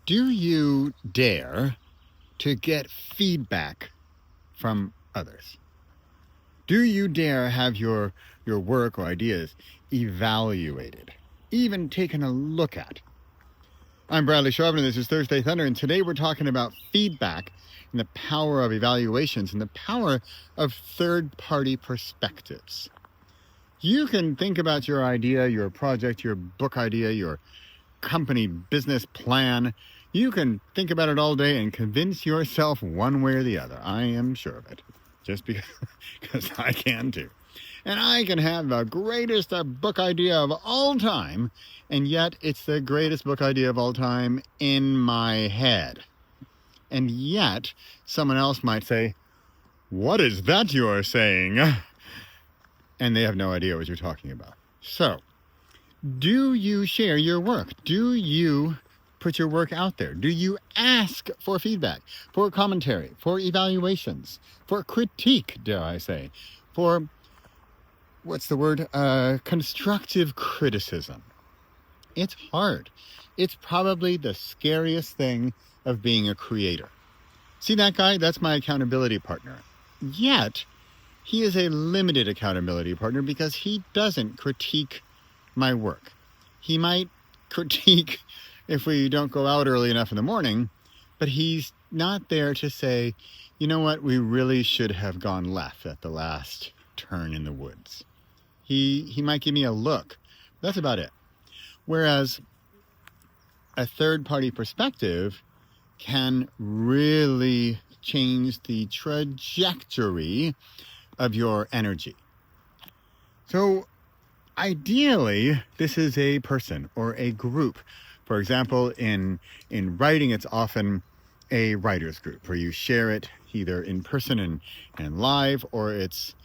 Do you dare to get feedback from others? Do you dare have your work or ideas evaluated, even taken a look at? I'm Bradley Charbonneau. This is Thursday Thunder, and today we're talking about feedback and the power of evaluations and the power of third-party perspectives. You can think about your idea, your project, your book idea, your company business plan. You can think about it all day and convince yourself one way or the other. I am sure of it, just because I can too. And I can have the greatest book idea of all time, and yet it's the greatest book idea of all time in my head. And yet someone else might say, "What is that you're saying?" And they have no idea what you're talking about. So, do you share your work? Do you put your work out there? Do you ask for feedback, for commentary, for evaluations, for critique, dare I say, for, constructive criticism? It's hard. It's probably the scariest thing of being a creator. See that guy? That's my accountability partner. Yet, he is a limited accountability partner because he doesn't critique my work. He might critique if we don't go out early enough in the morning, but he's not there to say, you know what, we really should have gone left at the last turn in the woods. He might give me a look. That's about it. Whereas a third-party perspective can really change the trajectory of your energy. So ideally, this is a person or a group. For example, in writing, it's often a writer's group where you share it either in person and live, or it's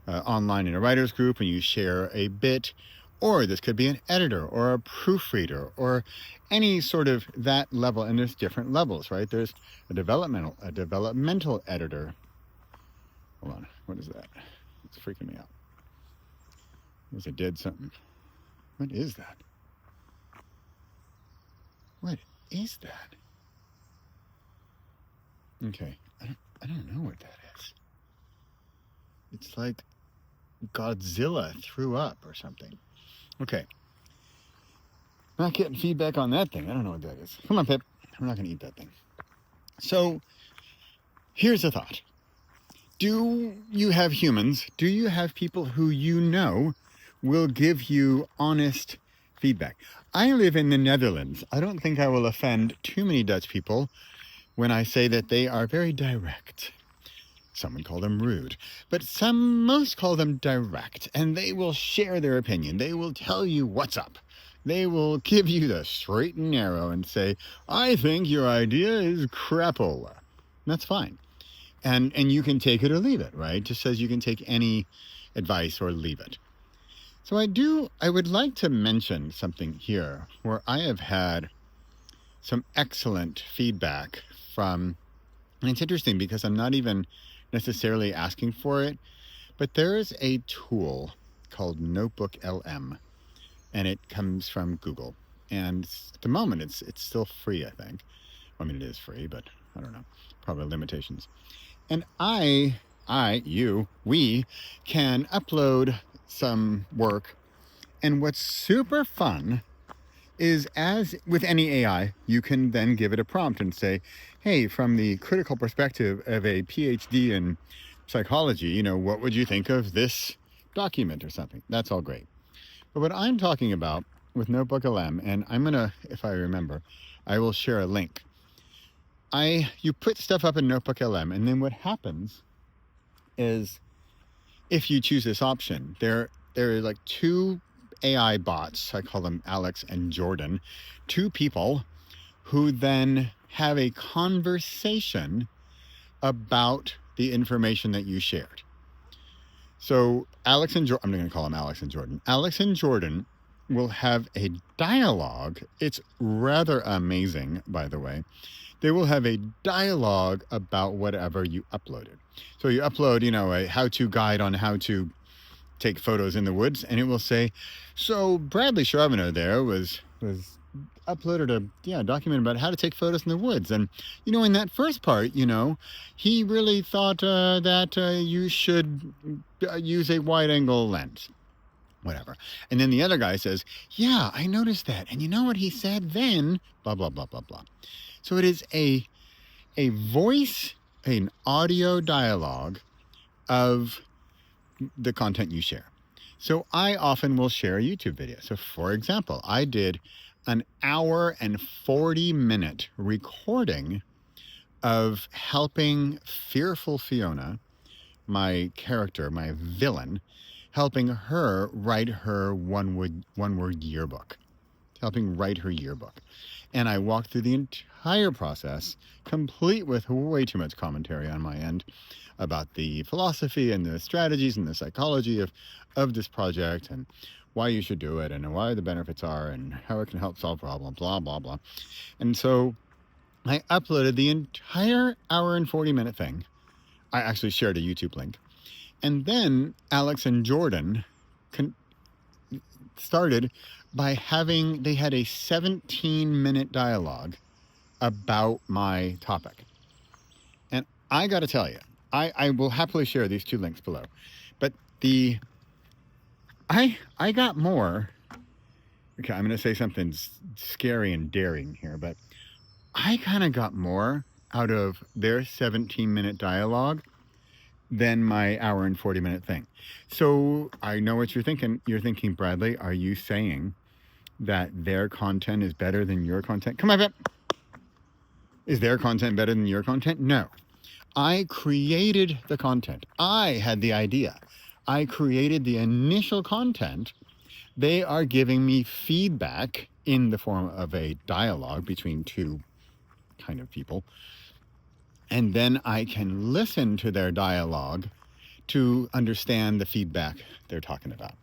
online in a writer's group and you share a bit. Or this could be an editor or a proofreader or any sort of that level. And there's different levels, right? There's a developmental editor. Hold on, what is that? It's freaking me out. Was it did something? What is that? What is that? Okay, I don't know what that is. It's like Godzilla threw up or something. Okay. Not getting feedback on that thing. I don't know what that is. Come on, Pip. We're not going to eat that thing. So, here's a thought. Do you have humans? Do you have people who you know will give you honest feedback? I live in the Netherlands. I don't think I will offend too many Dutch people when I say that they are very direct. Some would call them rude, but most call them direct, and they will share their opinion. They will tell you what's up. They will give you the straight and narrow and say, I think your idea is crapola. That's fine. And you can take it or leave it, right? Just as you can take any advice or leave it. So I would like to mention something here where I have had some excellent feedback from, and it's interesting because I'm not even necessarily asking for it, but there is a tool called Notebook LM, and it comes from Google. And at the moment, it's still free, I think. I mean, it is free, but I don't know, probably limitations. And we can upload some work. And what's super fun is, as with any AI, you can then give it a prompt and say, hey, from the critical perspective of a PhD in psychology, what would you think of this document or something? That's all great. But what I'm talking about with Notebook LM, and I'm going to, if I remember, I will share a link. You put stuff up in Notebook LM, and then what happens is, if you choose this option, there are like two AI bots, I call them Alex and Jordan, two people who then have a conversation about the information that you shared. So I'm going to call them Alex and Jordan. Alex and Jordan will have a dialogue. It's rather amazing, by the way. They will have a dialogue about whatever you uploaded. So you upload, a how-to guide on how to take photos in the woods, and it will say, so Bradley Charbonneau there was uploaded a document about how to take photos in the woods. And, in that first part, he really thought that you should use a wide angle lens. Whatever. And then the other guy says, yeah, I noticed that. And you know what he said then? Blah, blah, blah, blah, blah. So it is a voice, an audio dialogue of the content you share. So I often will share a YouTube video. So for example, I did an 1 and 40-minute recording of helping fearful Fiona, my character, my villain, helping her write her one-word yearbook. Helping write her yearbook. And I walked through the entire process, complete with way too much commentary on my end about the philosophy and the strategies and the psychology of this project and why you should do it and why the benefits are and how it can help solve problems, blah, blah, blah. And so I uploaded the entire 1 and 40-minute thing. I actually shared a YouTube link. And then Alex and Jordan started by they had a 17-minute dialogue about my topic. And I got to tell you, I will happily share these 2 links below. But I got more. Okay, I'm going to say something scary and daring here, but I kind of got more out of their 17-minute dialogue than my 1 and 40-minute thing. So I know what you're thinking. You're thinking, Bradley, are you saying that their content is better than your content? Come on, Pip. Is their content better than your content? No. I created the content. I had the idea. I created the initial content. They are giving me feedback in the form of a dialogue between 2 kind of people. And then I can listen to their dialogue to understand the feedback they're talking about.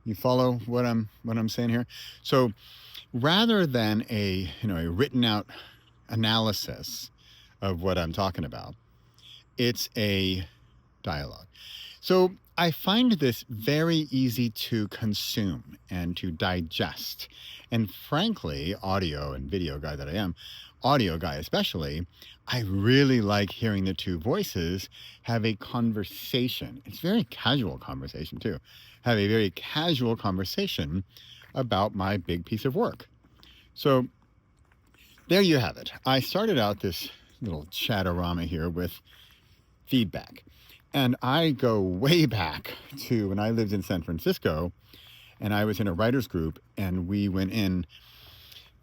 You follow what I'm saying here? So rather than a written out analysis of what I'm talking about, it's a dialogue. So I find this very easy to consume and to digest. And frankly, audio and video guy that I am, audio guy especially, I really like hearing the 2 voices have a conversation. It's very casual conversation too. Have a very casual conversation about my big piece of work. So there you have it. I started out this little chatterama here with feedback. And I go way back to when I lived in San Francisco and I was in a writer's group and we went in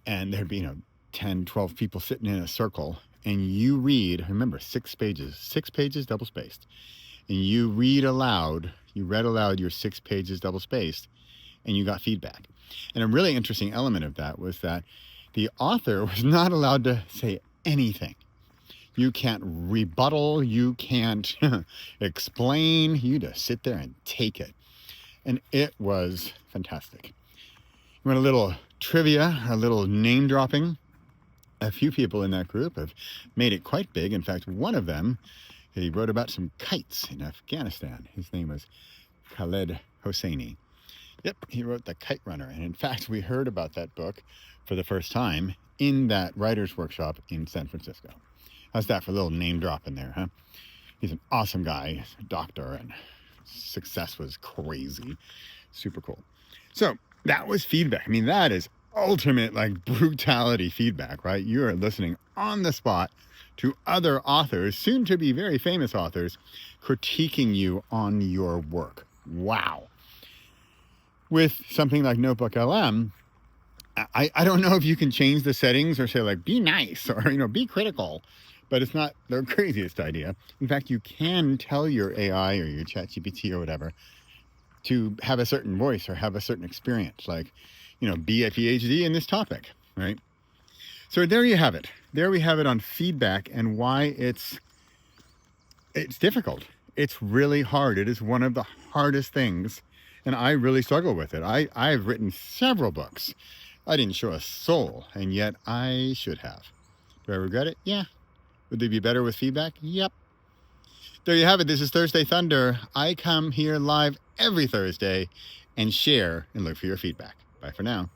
and there'd be, 10, 12 people sitting in a circle and you read, remember, 6 pages double spaced. And you read aloud your 6 pages double spaced and you got feedback. And a really interesting element of that was that the author was not allowed to say anything. You can't rebuttal, you can't explain, you just sit there and take it. And it was fantastic. You want a little trivia, a little name dropping? A few people in that group have made it quite big. In fact, one of them, he wrote about some kites in Afghanistan. His name was Khaled Hosseini. Yep, he wrote The Kite Runner. And in fact, we heard about that book for the first time in that writer's workshop in San Francisco. How's that for a little name drop in there, huh? He's an awesome guy, he's a doctor, and success was crazy. Super cool. So that was feedback. I mean, that is ultimate brutality feedback, right? You are listening on the spot to other authors, soon to be very famous authors, critiquing you on your work. Wow. With something like Notebook LM, I don't know if you can change the settings or say be nice or, be critical, but it's not the craziest idea. In fact, you can tell your AI or your ChatGPT or whatever to have a certain voice or have a certain experience, be a PhD in this topic, right? So there you have it. There we have it on feedback and why it's difficult. It's really hard. It is one of the hardest things, and I really struggle with it. I've written several books. I didn't show a soul, and yet I should have. Do I regret it? Yeah. Would they be better with feedback? Yep. There you have it. This is Thursday Thunder. I come here live every Thursday and share and look for your feedback. Bye for now.